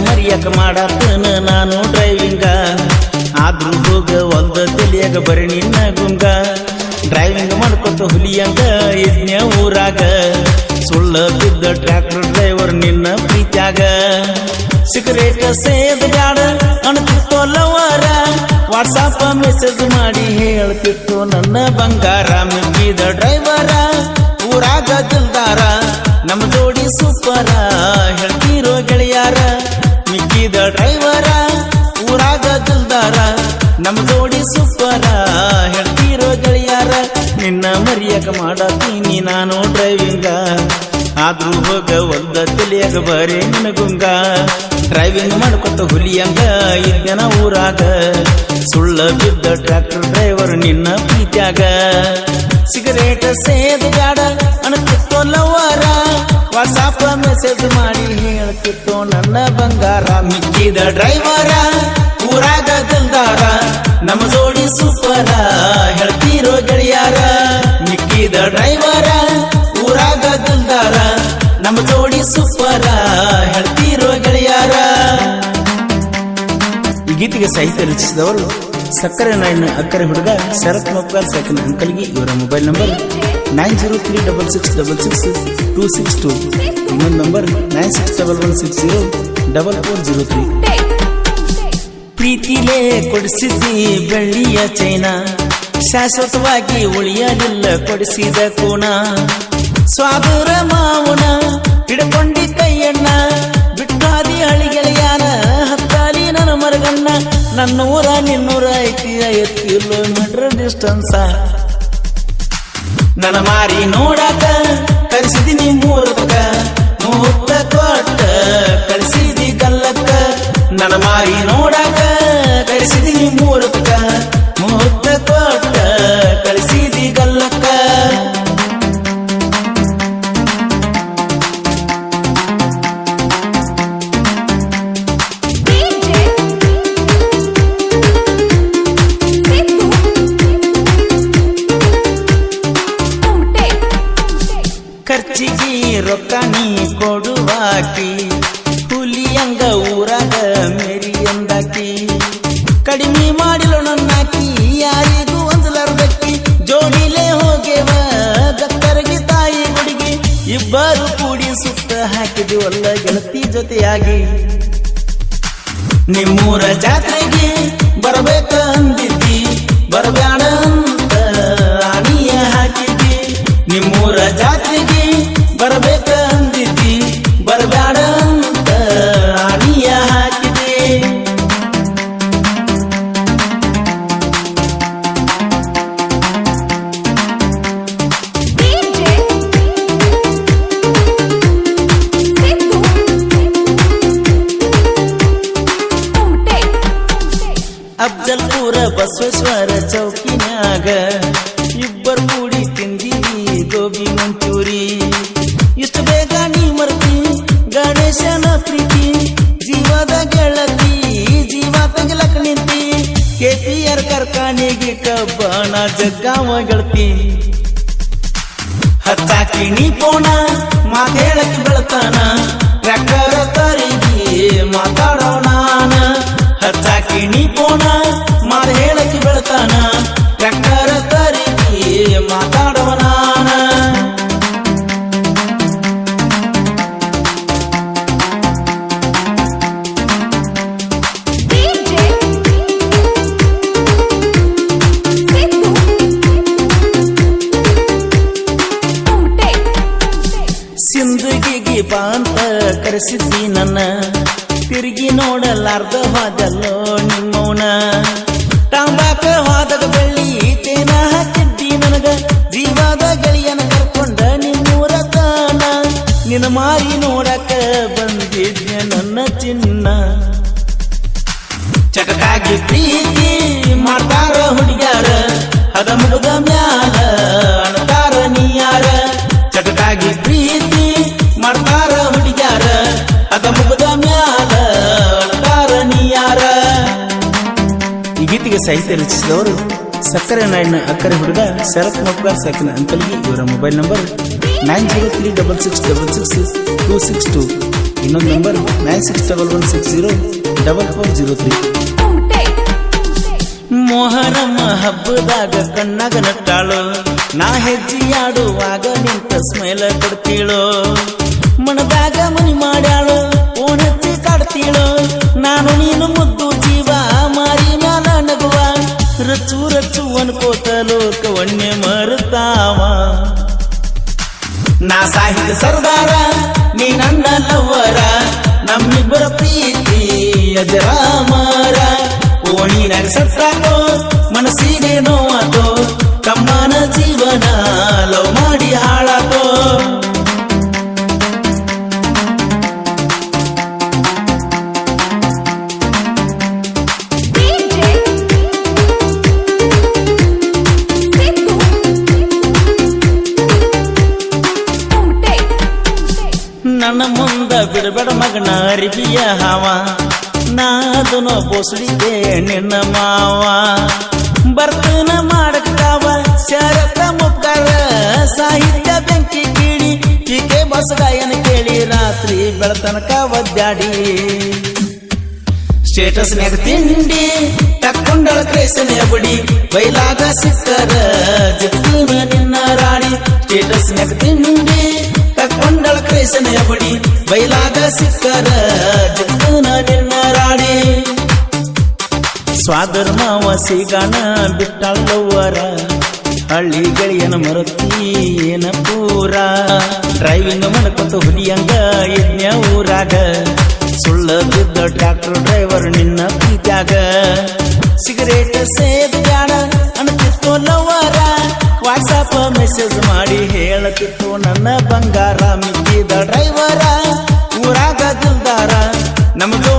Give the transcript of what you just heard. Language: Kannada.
ಮರಿಯಕ ಮಾಡತ್ತನ ನಾನು ಡ್ರೈವಿಂಗ ಆದ್ರೂ ಹೋಗ ಒಂದ ತಲಿಯಾಗ ಬರೀ ನಿನ್ನ ಗುಂಗ ಡ್ರೈವಿಂಗ್ ಮಾಡ್ಕೊತ ಹುಲಿಯಂಗ ಇದ್ನ್ಯ ಊರಾಗ ಸುಳ್ಳ ಬಿದ್ದ ಟ್ರ್ಯಾಕ್ಟರ್ ಡ್ರೈವರ್ ನಿನ್ನ ಪ್ರೀತ್ಯಾಗ ಸಿಗರೇಟ್ ಸೇದ್ ಬ್ಯಾಡ ಅನ್ತಿತ್ತೋ ಲವರ ವಾಟ್ಸಾಪ್ ಮೆಸೇಜ್ ಮಾಡಿ ಹೇಳ್ತಿತ್ತು ನನ್ನ ಬಂಗಾರ ಮಿಕ್ಕಿದ ಡ್ರೈವರ ಊರಾಗ ದಿಲ್ದಾರ ನಮ್ಮ ಜೋಡಿ ಸೂಪರ ಹೇಳ್ತಿರೋ ಗೆಳೆಯಾರ ಮಿಕ್ಕಿದ ಡ್ರೈವರ ಊರಾಗ ದಿಲ್ದಾರ ನಮ್ಮ ಜೋಡಿ ಸೂಪರ ಹೇಳ್ತಿರೋ ಗೆಳೆಯಾರ ನಿನ್ನ ಮರಿಯಕ ಮಾಡತೀನಿ ನಾನು ಡ್ರೈವಿಂಗ ಆದ್ರೂ ಹೋಗ ಒಂದ ತಲಿಯಾಗ ಬರೀ ನಿನಗುಂಗ ಡ್ರೈವಿಂಗ್ ಮಾಡ್ಕೊತ ಹುಲಿಯಂಗ ಇದ್ನ ಊರಾಗ ಸುಳ್ಳ ಬಿದ್ದ ಟ್ರ್ಯಾಕ್ಟರ್ ಡ್ರೈವರ್ ನಿನ್ನ ಪ್ರೀತ್ಯಾಗ ಸಿಗರೇಟ್ ಸೇದ್ ಬ್ಯಾಡ ಅನ್ತಿತ್ತೋ ಲವರ ವಾಟ್ಸಾಪ್ ಮೆಸೇಜ್ ಮಾಡಿ ಹೇಳ್ತಿತ್ತೋ ನನ್ನ ಬಂಗಾರ ಮಿಕ್ಕಿದ ಡ್ರೈವರ ಊರಾಗ ದಿಲ್ದಾರ ನಮ್ಮ ಜೋಡಿ ಸೂಪರ ಹೇಳ್ತಿರೋ ಗೆಳೆಯಾರ ಮಿಕ್ಕಿದ ಡ್ರೈವರ ಊರಾಗ ದಿಲ್ದಾರ ನಮ್ಮ ಜೋಡಿ ಸೂಪರ ಹೇಳ್ತಿರೋ ಗೆಳೆಯಾರ. ಈ ಗೀತೆಗೆ ಸಾಹಿತ್ಯ ರಚಿಸಿದವರು ಸಕ್ಕರೆ ನಾಯಿನ ಅಕ್ಕರೆ ಹುಡುಗ ಶರತ್ ಮಪ್ಪಾರ್ ಸಾಕಿನ ಅಂಕಲ್ಗೆ ಇವರ ಮೊಬೈಲ್ ನಂಬರ್ 9036666262 ಇನ್ನೊಂದು ನಂಬರ್ 9611604403. ಪ್ರೀತಿಲೇ ಕೊಡಿಸಿದ್ದಿ ಬೆಳ್ಳಿಯ ಚೈನ ಶಾಶ್ವತವಾಗಿ ಉಳಿಯಲಿಲ್ಲ ಕೊಡಿಸಿದ ಕೋಣ ಸ್ವಾದುರ ಮಾವನ ಹಿಡ್ಕೊಂಡಿ ಕೈಯಣ್ಣ ಬಿಟ್ಟಾದಿ ಹಳಿಗೆಳೆಯಾನ ಹತ್ತಾಲಿ ನನ್ನ ಮರಗಣ್ಣ ನನ್ನ ಊರ ನಿನ್ನೂರ 5 ಕಿಲೋಮೀಟರ್ ಡಿಸ್ಟನ್ಸ ನನ್ನ ಮಾರಿ ನೋಡಾಕ ಕಳಿಸಿದಿನಿ ಮೂರಕ್ಕ ಮುಹೂರ್ತ ಕೊಟ್ಟ ಕಳಿಸಿದಿ ಗಲ್ಲಕ್ಕ ನನ್ನ ಮಾರಿ ನೋಡಾಕ ಕಳಿಸಿದಿನಿ ಮೂರಕ್ಕ ಮುಹೂರ್ತ ಕೊಟ್ಟ ಕಳಿಸಿದಿ ಗಲ್ಲಕ್ಕ. ಖರ್ಚಿಗೆ ರೊಕ್ಕ ನೀ ಕೊಡುವಾಕಿ ಹುಲಿಯಂಗ ಊರಾಗ ಮೇರಿ ಅಂದಾಕಿ ಕಡಿಮೆ ಮಾಡಿಲು ನನ್ನಾಕಿ ಯಾರಿಗೂ ಒಂದಲಾರ್ದಕ್ಕಿ ಜೋಡಿಲೇ ಹೋಗೇವ ಗತ್ತರಗಿ ತಾಯಿ ಗುಡಿಗೆ ಇಬ್ಬರು ಕೂಡಿ ಸುತ್ತ ಹಾಕಿದಿವಲ್ಲ ಗೆಳತಿ ಜೊತೆಯಾಗಿ ನಿಮ್ಮೂರ ಜಾತ್ರೆಗೆ ಬರಬೇಕ ಅಂದಿದ್ದಿ ಬರಬ್ಯಾಡ ಅಂತ ಆಣಿಯ ಹಾಕಿದ್ದಿ ನಿಮ್ಮೂರ ಜಾತ್ರೆಗೆ ಬರಬೇಕ ಅಂದಿದ್ದಿ ಬರಬ್ಯಾಡ ಅಂತ ಆಣಿಯ ಹಾಕಿದೆ. ಅಫ್ಜಲ್ಪುರ ಬಸವೇಶ್ವರ ಚೌಕಿನ್ಯಾಗ ಇಬ್ಬರು ಕೂಡಿ ತಿಂದಿವಿ ಗೋಬಿ ಮಂಚೂರಿ ಇಷ್ಟು ಬೇಗ ನೀ ಮರ್ತಿ ಗಣೇಶನ ಪ್ರೀತಿ ಜೀವದ ಗೆಳತಿ ಜೀವ ತೆಗಲಕ್ ನಿಂತಿ KPR ಕಾರ್ಖಾನೆಗೆ ಕಬ್ಬಣ ಜಗ್ಗಾವ ಗೆಳತಿ ಹತ್ತಾಕಿ ನೀ ಪೋಣ ಮಾತೇಳಕ್ಕೆ ಬೆಳತಾನ ಟ್ರ್ಯಾಕ್ಟರ್ ತರಿಗೆ ಮಾತಾಡೋಣ ಹತ್ತಾಕಿ ನೀ ಪೋಣ ಮಾತು ಹೇಳಕ್ಕೆ ಬೆಳತಾನ ಟ್ರ್ಯಾಕ್ಟರ್ ತರಿಗೆ ಮಾತಾಡೋಣ. ಸಿಂದಗಿಗೆ ಬಾ ಅಂತ ಕರೆಸಿದ್ದಿ ನನ್ನ ತಿರುಗಿ ನೋಡಲಾರ್ದ ಹೋದಲ್ಲೋ ನಿಮ್ಮವನ ತಾಂಬಾಕ ಹೋದಾಗ ಬೆಳ್ಳಿ ತೇನ ಹಾಕಿದ್ದಿ ನನಗ ಜೀವದ ಗೆಳೆಯನ ಕರ್ಕೊಂಡ ನಿಮ್ಮೂರ ತಾನ ನಿನ್ನ ಮಾರಿ ನೋಡಕ ಬಂದಿದ್ಯ ನನ್ನ ಚಿನ್ನ ಚಟಕಾಗಿ ಪ್ರೀತಿ ಮಾಡ್ತಾರ ಹುಡುಗ್ಯಾರ ಅದ ಮುಗದ ಮ್ಯಾಲ ಅಣತಾರ ನೀಯಾರ ಚಟಕಾಗಿ ಪ್ರೀತಿ ಮಾಡ್ತಾರ ಹುಡುಗ್ಯಾರ ಅದ ಮುಗದ ಮ್ಯಾಲ ಅಣತಾರ ನೀಯಾರ. ಈ ಗೀತೆಗೆ ಸಾಹಿತ್ಯ ರಚಿಸಿದವರು ಸಕ್ಕರೆ ನಾಯಿನ ಅಕ್ಕರೆ ಹುಡುಗ ಶರತ್ ಮಪ್ಪಾರ್ ಸಾಕಿನ ಅಂಕಲ್ಗೆ ಇವರ ಮೊಬೈಲ್ ನಂಬರ್ 9036666262 ಇನ್ನೊಂದು ನಂಬರ್ 9611604403. ಮೊಹರಮ್ಮ ಹಬ್ಬದಾಗ ಕಣ್ಣಾಗ ನಟ್ಟಾಳು, ನಾ ಹೆಜ್ಜೆಯಾಡುವಾಗ ನಿಂತ ಸ್ಮೈಲ ಕೊಡ್ತೀಳು. ಮನದಾಗ ಮನಿ ಮಾಡ್ಯಾಳು, ಫೋನ್ ಹಚ್ಚಿ ಕಾಡ್ತೀಳು. ನಾನು ನೀನು ಮುದ್ದು ಜೀವ ಮಾರಿ ಮ್ಯಾಲ ನಗುವ, ರಚ್ಚು ರಚ್ಚು ಅನ್ಕೋತ ಲೋಕವನ್ನೇ ಮರುತ್ತಾವ. ನಾ ಸಾಹಿತ್ಯ ಸರ್ದಾರ, ನೀ ನನ್ನ ಲವ್ವರ, ನಮ್ಮಿಬ್ಬರ ಪ್ರೀತಿ ಅಜರಾಮರ. ಓಣಿನಾಗ ಸತ್ತಾಕೋ ಮನಸ್ಸಿಗೆ ನೋವಾತೋ, ಕಮ್ಮನ ಜೀವನ ಲವ್ ಮಾಡಿ ಹಾಳಾತೋ. ನನ್ನ ಮುಂದ ಬಿಡಬೇಡ ಮಗನ ಅರಿಬಿಯ ಹಾವ, ನಾದನು ಬೋಸಡಿಗೆ ನಿನ್ನ ಮಾವ. ಬರ್ತನ ಮಾಡಕ್ಕಾವ ಶರತ ಮುಕ್ಕಾರ, ಸಾಹಿತ್ಯ ಬೆಂಕಿ ಕೀಳಿ ಹೀಗೆ ಬಸಗಾಯನ ಕೇಳಿ ರಾತ್ರಿ ಬೆಳತನಕ ಒದ್ದಾಡಿ. ಸ್ಟೇಟಸ್ನ್ಯಾಗ ತಿಂಡಿ ತಕ್ಕೊಂಡಳ ಕ್ರೇಸನೆ ಬಡಿ, ಬೈಲಾಗ ಸಿಕ್ಕರ ಜಗ್ತೀನ ನಿನ್ನ ರಾಡಿ. ಸ್ಟೇಟಸ್ನ್ಯಾಗ ತಿಂಡಿ ತಕ್ಕೊಂಡಳ ಕ್ರೇಸನೆ ಬಡಿ, ಬೈಲಾಗ ಸಿಕ್ಕರ ಜಗ್ತೀನ ನಿನ್ನ ರಾಡಿ. ಸ್ವಾಧರ್ಮವ ಸಿಗಾನ ಬಿಟ್ಟಳ್ಳವರ, ಹಳ್ಳಿ ಗಳಿಯನ ಮರತಿ ಏನ ಪೂರ. ಡ್ರೈವಿಂಗ್ ಮಾಡ್ಕೊತ ಹುಲಿಯಂಗ ಯಜ್ಞ ಊರಾಗ, ಸುಳ್ಳ ಬಿದ್ದ ಟ್ರ್ಯಾಕ್ಟರ್ ಡ್ರೈವರ್ ನಿನ್ನ ಪ್ರೀತ್ಯಾಗ. ಸಿಗರೇಟ್ ಸೇದ್ಯಾಡ ಅನ್ತಿತ್ತು ಲವರ, ವಾಟ್ಸಾಪ್ ಮೆಸೇಜ್ ಮಾಡಿ ಹೇಳತಿತ್ತು ನನ್ನ ಬಂಗಾರ. ಮಿಕ್ಕಿದ ಡ್ರೈವರ ಊರಾಗ ದಿಲ್ದಾರ, ನಮಗೂ